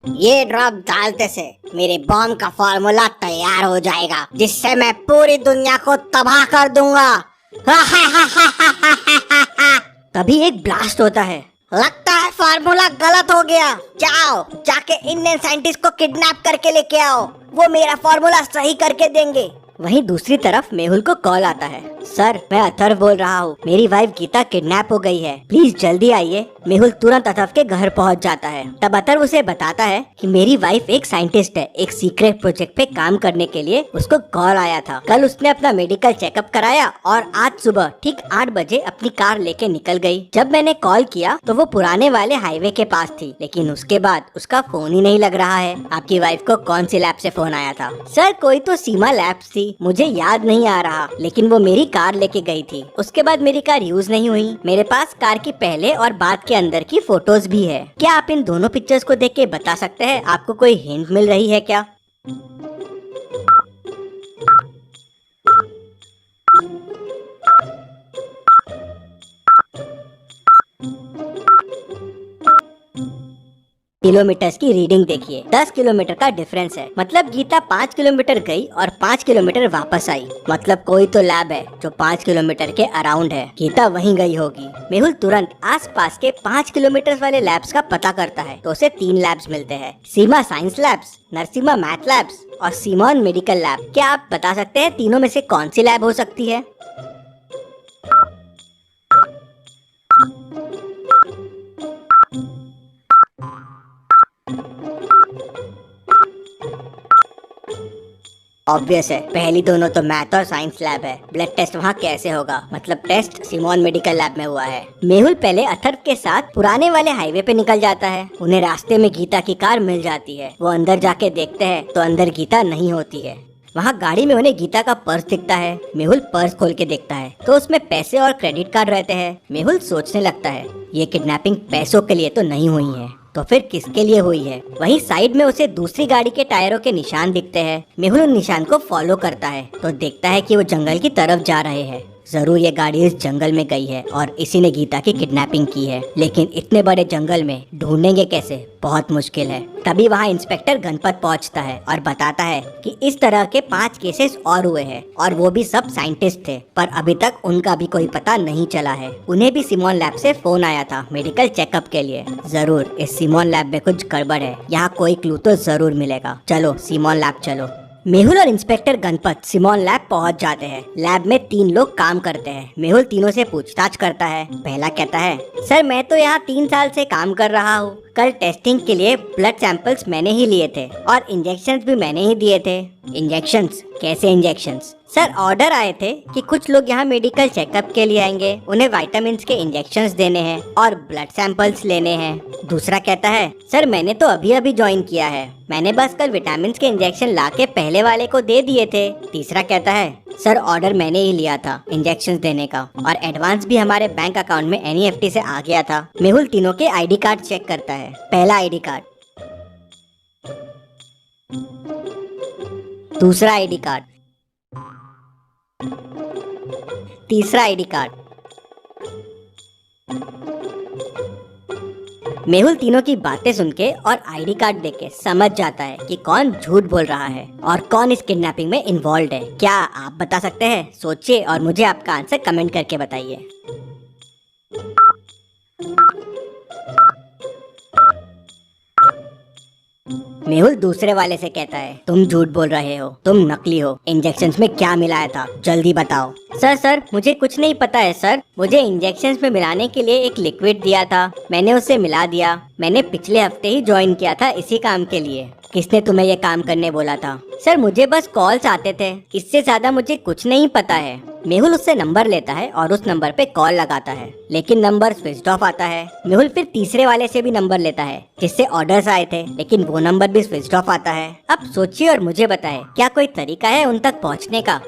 ये ड्रॉप डालते से मेरे बॉम्ब का फॉर्मूला तैयार हो जाएगा, जिससे मैं पूरी दुनिया को तबाह कर दूंगा। तभी एक ब्लास्ट होता है। लगता है फार्मूला गलत हो गया। जाओ जाके इंडियन साइंटिस्ट को किडनैप करके लेके आओ, वो मेरा फार्मूला सही करके देंगे। वहीं दूसरी तरफ मेहुल को कॉल आता है। सर, मैं अथर्व बोल रहा हूँ, मेरी वाइफ गीता किडनैप हो गई है, प्लीज जल्दी आइए। मेहुल तुरंत अथर्व के घर पहुँच जाता है। तब अथर्व उसे बताता है कि मेरी वाइफ एक साइंटिस्ट है, एक सीक्रेट प्रोजेक्ट पे काम करने के लिए उसको कॉल आया था। कल उसने अपना मेडिकल चेकअप कराया और आज सुबह ठीक 8 बजे अपनी कार लेके निकल गई। जब मैंने कॉल किया तो वो पुराने वाले हाईवे के पास थी, लेकिन उसके बाद उसका फोन ही नहीं लग रहा है। आपकी वाइफ को कौन सी लैब से फोन आया था? सर, कोई तो सीमा लैब्स थी, मुझे याद नहीं आ रहा, लेकिन वो मेरी कार लेके गई थी। उसके बाद मेरी कार यूज नहीं हुई। मेरे पास कार की पहले और बाद के अंदर की फोटोज भी है। क्या आप इन दोनों पिक्चर्स को देख के बता सकते हैं आपको कोई हिंट मिल रही है क्या? किलोमीटर्स की रीडिंग देखिए, 10 किलोमीटर का डिफरेंस है। मतलब गीता 5 किलोमीटर गई और 5 किलोमीटर वापस आई। मतलब कोई तो लैब है जो 5 किलोमीटर के अराउंड है। गीता वहीं गई होगी। मेहुल तुरंत आसपास के 5 किलोमीटर वाले लैब्स का पता करता है तो उसे 3 लैब्स मिलते हैं, Seema science labs, Narasimha math labs और सिमोन मेडिकल लैब। क्या आप बता सकते हैं तीनों में से कौन सी लैब हो सकती है? ऑब्वियस है, पहली दोनों तो मैथ और साइंस लैब है। ब्लड टेस्ट वहाँ कैसे होगा? मतलब टेस्ट सिमोन मेडिकल लैब में हुआ है। मेहुल पहले अथर्व के साथ पुराने वाले हाईवे पे निकल जाता है। उन्हें रास्ते में गीता की कार मिल जाती है। वो अंदर जाके देखते हैं तो अंदर गीता नहीं होती है। वहाँ गाड़ी में उन्हें गीता का पर्स दिखता है। मेहुल पर्स खोल के देखता है तो उसमें पैसे और क्रेडिट कार्ड रहते हैं। मेहुल सोचने लगता है, ये किडनैपिंग पैसों के लिए तो नहीं हुई है, तो फिर किसके लिए हुई है? वहीं साइड में उसे दूसरी गाड़ी के टायरों के निशान दिखते हैं। मेहुल उन निशान को फॉलो करता है तो देखता है कि वो जंगल की तरफ जा रहे हैं। जरूर ये गाड़ी इस जंगल में गई है और इसी ने गीता की किडनैपिंग की है, लेकिन इतने बड़े जंगल में ढूंढेंगे कैसे? बहुत मुश्किल है। तभी वहाँ इंस्पेक्टर गणपत पहुँचता है और बताता है कि इस तरह के 5 केसेस और हुए हैं और वो भी सब साइंटिस्ट थे, पर अभी तक उनका भी कोई पता नहीं चला है। उन्हें भी सिमोन लैब से फोन आया था मेडिकल चेकअप के लिए। जरूर इस सिमोन लैब में कुछ गड़बड़ है, यहाँ कोई क्लू तो जरूर मिलेगा। चलो सिमोन लैब चलो। मेहुल और इंस्पेक्टर गणपत सिमोन लैब पहुंच जाते हैं। लैब में 3 लोग काम करते हैं। मेहुल तीनों से पूछताछ करता है। पहला कहता है, सर मैं तो यहाँ 3 साल से काम कर रहा हूँ। कल टेस्टिंग के लिए ब्लड सैंपल्स मैंने ही लिए थे और इंजेक्शंस भी मैंने ही दिए थे। इंजेक्शंस? कैसे इंजेक्शंस? सर ऑर्डर आए थे कि कुछ लोग यहाँ मेडिकल चेकअप के लिए आएंगे, उन्हें विटामिन्स के इंजेक्शंस देने हैं और ब्लड सैंपल्स लेने हैं। दूसरा कहता है, सर मैंने तो अभी अभी ज्वाइन किया है, मैंने बस कल विटामिन्स के इंजेक्शन लाके पहले वाले को दे दिए थे। तीसरा कहता है, सर ऑर्डर मैंने ही लिया था इंजेक्शंस देने का और एडवांस भी हमारे बैंक अकाउंट में NEFT से आ गया था। मेहुल तीनों के ID कार्ड चेक करता है। पहला ID कार्ड, दूसरा ID कार्ड, तीसरा ID कार्ड। मेहुल तीनों की बातें सुन के और ID कार्ड देख के समझ जाता है कि कौन झूठ बोल रहा है और कौन इस किडनैपिंग में इन्वॉल्व है। क्या आप बता सकते हैं? सोचिए और मुझे आपका आंसर कमेंट करके बताइए। मेहुल दूसरे वाले से कहता है, तुम झूठ बोल रहे हो, तुम नकली हो। इंजेक्शंस में क्या मिलाया था? जल्दी बताओ। सर मुझे कुछ नहीं पता है सर। मुझे इंजेक्शंस में मिलाने के लिए एक लिक्विड दिया था, मैंने उसे मिला दिया। मैंने पिछले हफ्ते ही ज्वाइन किया था इसी काम के लिए। किसने तुम्हें ये काम करने बोला था? सर मुझे बस कॉल्स आते थे, इससे ज्यादा मुझे कुछ नहीं पता है। मेहुल उससे नंबर लेता है और उस नंबर पे कॉल लगाता है, लेकिन नंबर स्विच ऑफ आता है। मेहुल फिर तीसरे वाले से भी नंबर लेता है जिससे ऑर्डर्स आए थे, लेकिन वो नंबर भी स्विच ऑफ आता है। अब सोचिए और मुझे बताएं, क्या कोई तरीका है उन तक पहुंचने का?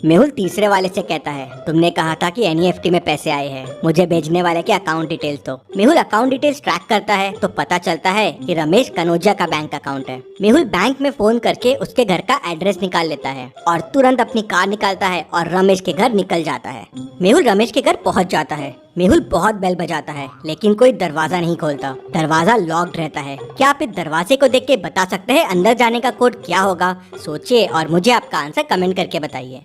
मेहुल तीसरे वाले से कहता है, तुमने कहा था कि एनईएफटी में पैसे आए हैं, मुझे भेजने वाले के अकाउंट डिटेल्स दो। मेहुल अकाउंट डिटेल्स ट्रैक करता है तो पता चलता है कि रमेश कनोजिया का बैंक अकाउंट है। मेहुल बैंक में फोन करके उसके घर का एड्रेस निकाल लेता है और तुरंत अपनी कार निकालता है और रमेश के घर निकल जाता है। मेहुल रमेश के घर पहुंच जाता है। मेहुल बहुत बेल बजाता है लेकिन कोई दरवाजा नहीं खोलता। दरवाजा लॉक्ड रहता है। क्या आप इस दरवाजे को देख के बता सकते हैं अंदर जाने का कोड क्या होगा? सोचिए और मुझे आपका आंसर कमेंट करके बताइए।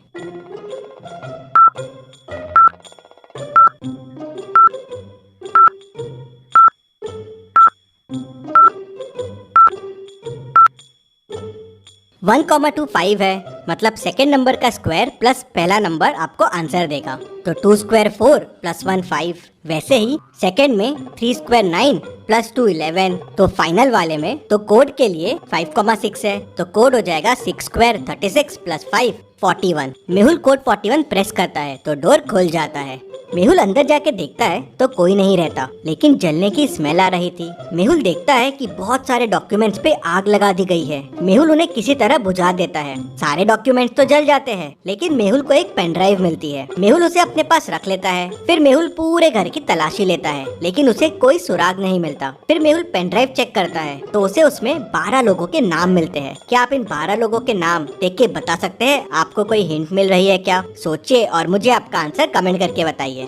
वन कॉमा 25 है, मतलब सेकेंड नंबर का स्क्वायर प्लस पहला नंबर आपको आंसर देगा। तो 2 स्क्वायर 4 प्लस 1 5। वैसे ही सेकेंड में 3 स्क्वायर 9 प्लस 2 11। तो फाइनल वाले में तो कोड के लिए 5,6 है, तो कोड हो जाएगा 6 square 36 plus 5 41। Mehul code 41 press करता है तो डोर खुल जाता है। मेहुल अंदर जाके देखता है तो कोई नहीं रहता, लेकिन जलने की स्मेल आ रही थी। मेहुल देखता है कि बहुत सारे डॉक्यूमेंट्स पे आग लगा दी गई है। मेहुल उन्हें किसी तरह बुझा देता है। सारे डॉक्यूमेंट्स तो जल जाते हैं, लेकिन मेहुल को एक पेन ड्राइव मिलती है। मेहुल उसे अपने पास रख लेता है। फिर मेहुल पूरे घर की तलाशी लेता है, लेकिन उसे कोई सुराग नहीं मिलता। फिर मेहुल पेन ड्राइव चेक करता है तो उसे उसमें 12 लोगों के नाम मिलते हैं। क्या आप इन 12 लोगों के नाम देख के बता सकते हैं? आपको कोई हिंट मिल रही है क्या? सोचिए और मुझे आपका आंसर कमेंट करके बताइए।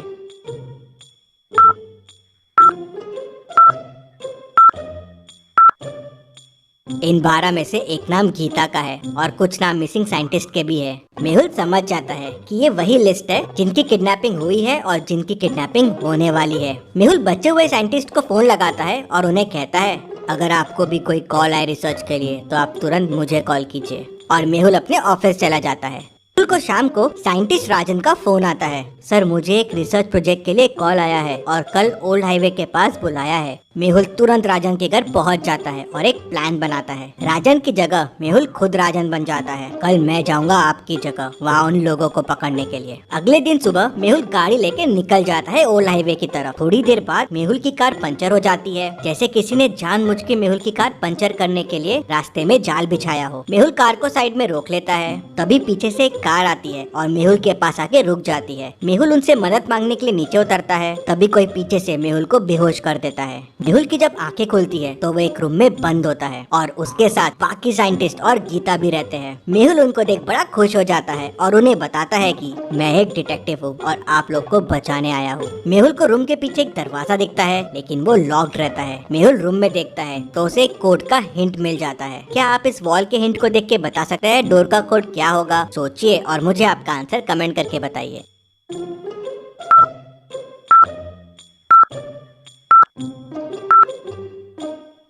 इन 12 में से एक नाम गीता का है और कुछ नाम मिसिंग साइंटिस्ट के भी है। मेहुल समझ जाता है कि ये वही लिस्ट है जिनकी किडनैपिंग हुई है और जिनकी किडनैपिंग होने वाली है। मेहुल बचे हुए साइंटिस्ट को फोन लगाता है और उन्हें कहता है, अगर आपको भी कोई कॉल आए रिसर्च के लिए तो आप तुरंत मुझे कॉल कीजिए। और मेहुल अपने ऑफिस चला जाता है। मेहुल को शाम को साइंटिस्ट राजन का फोन आता है, सर मुझे एक रिसर्च प्रोजेक्ट के लिए कॉल आया है और कल ओल्ड हाईवे के पास बुलाया है। मेहुल तुरंत राजन के घर पहुंच जाता है और एक प्लान बनाता है। राजन की जगह मेहुल खुद राजन बन जाता है। कल मैं जाऊंगा आपकी जगह वहाँ उन लोगों को पकड़ने के लिए। अगले दिन सुबह मेहुल गाड़ी लेके निकल जाता है ओल्ड हाईवे की तरफ। थोड़ी देर बाद मेहुल की कार पंचर हो जाती है, जैसे किसी ने जानबूझ के मेहुल की कार पंचर करने के लिए रास्ते में जाल बिछाया हो। मेहुल कार को साइड में रोक लेता है, तभी पीछे से एक कार आती है और मेहुल के पास आके रुक जाती है। मेहुल उनसे मदद मांगने के लिए नीचे उतरता है, तभी कोई पीछे से मेहुल को बेहोश कर देता है। मेहुल की जब आंखें खुलती है तो वो एक रूम में बंद होता है और उसके साथ बाकी साइंटिस्ट और गीता भी रहते हैं। मेहुल उनको देख बड़ा खुश हो जाता है और उन्हें बताता है कि मैं एक डिटेक्टिव हूँ और आप लोग को बचाने आया हूँ। मेहुल को रूम के पीछे एक दरवाजा दिखता है, लेकिन वो लॉक्ड रहता है। मेहुल रूम में देखता है तो उसे एक कोड का हिंट मिल जाता है। क्या आप इस वॉल के हिंट को देख के बता सकते हैं डोर का कोड क्या होगा? सोचिए और मुझे आपका आंसर कमेंट करके बताइए।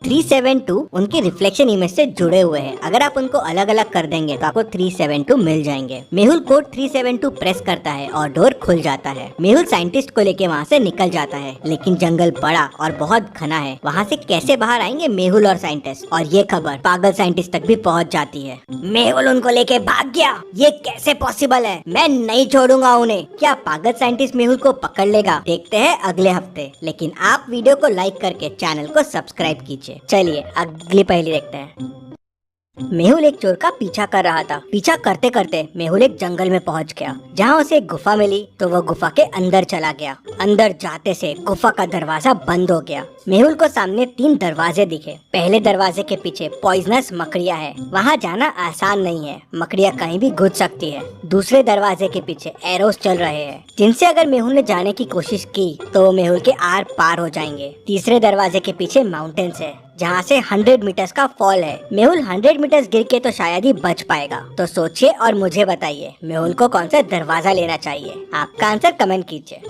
थ्री 372 उनके रिफ्लेक्शन इमेज से जुड़े हुए हैं। अगर आप उनको अलग अलग कर देंगे तो आपको 372 मिल जाएंगे। मेहुल कोड 372 प्रेस करता है और डोर खुल जाता है। मेहुल साइंटिस्ट को लेके वहाँ से निकल जाता है, लेकिन जंगल बड़ा और बहुत घना है। वहाँ से कैसे बाहर आएंगे मेहुल और साइंटिस्ट? और ये खबर पागल साइंटिस्ट तक भी पहुँच जाती है। मेहुल उनको लेके भाग गया, ये कैसे पॉसिबल है? मैं नहीं छोड़ूंगा उन्हें। क्या पागल साइंटिस्ट मेहुल को पकड़ लेगा? देखते हैं अगले हफ्ते। लेकिन आप वीडियो को लाइक करके चैनल को सब्सक्राइब कीजिए। चलिए अगली पहेली देखते हैं। मेहुल एक चोर का पीछा कर रहा था। पीछा करते करते मेहुल एक जंगल में पहुंच गया, जहां उसे एक गुफा मिली तो वो गुफा के अंदर चला गया। अंदर जाते से गुफा का दरवाजा बंद हो गया। मेहुल को सामने 3 दरवाजे दिखे। पहले दरवाजे के पीछे पॉइजनस मकड़ियां है, वहां जाना आसान नहीं है, मकड़ियां कहीं भी घुस सकती है। दूसरे दरवाजे के पीछे एरोस चल रहे हैं, जिनसे अगर मेहुल ने जाने की कोशिश की तो मेहुल के आर पार हो जाएंगे। तीसरे दरवाजे के पीछे माउंटेन्स है, जहाँ से 100 मीटर्स का फॉल है। मेहुल 100 मीटर्स गिर के तो शायद ही बच पाएगा। तो सोचिए और मुझे बताइए मेहुल को कौन सा दरवाजा लेना चाहिए? आपका आंसर कमेंट कीजिए।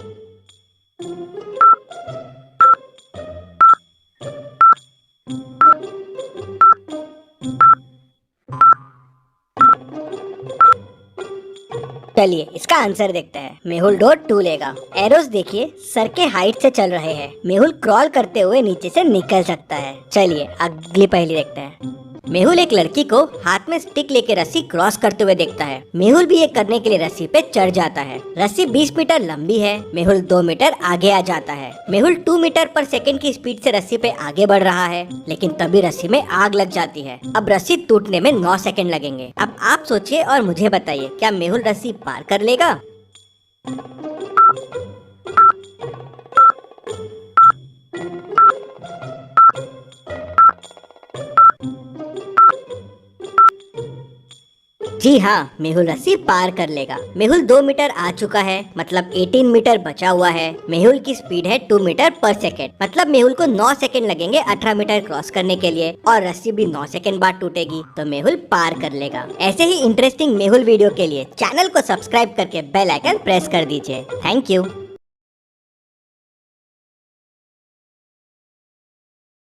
चलिए इसका आंसर देखते हैं। मेहुल डोर 2 लेगा। एरोस देखिए सर के हाइट से चल रहे हैं। मेहुल क्रॉल करते हुए नीचे से निकल सकता है। चलिए अगली पहेली देखते हैं। मेहुल एक लड़की को हाथ में स्टिक लेके रस्सी क्रॉस करते हुए देखता है। मेहुल भी ये करने के लिए रस्सी पे चढ़ जाता है। रस्सी 20 मीटर लंबी है। मेहुल 2 मीटर आगे आ जाता है। मेहुल 2 मीटर पर सेकंड की स्पीड से रस्सी पे आगे बढ़ रहा है, लेकिन तभी रस्सी में आग लग जाती है। अब रस्सी टूटने में 9 सेकंड लगेंगे। अब आप सोचिए और मुझे बताइए, क्या मेहुल रस्सी पार कर लेगा? जी हाँ, मेहुल रस्सी पार कर लेगा। मेहुल 2 मीटर आ चुका है, मतलब 18 मीटर बचा हुआ है। मेहुल की स्पीड है 2 मीटर पर सेकेंड, मतलब मेहुल को 9 सेकेंड लगेंगे 18 मीटर क्रॉस करने के लिए, और रस्सी भी 9 सेकेंड बाद टूटेगी, तो मेहुल पार कर लेगा। ऐसे ही इंटरेस्टिंग मेहुल वीडियो के लिए चैनल को सब्सक्राइब करके बेल आइकन प्रेस कर दीजिए। Thank you.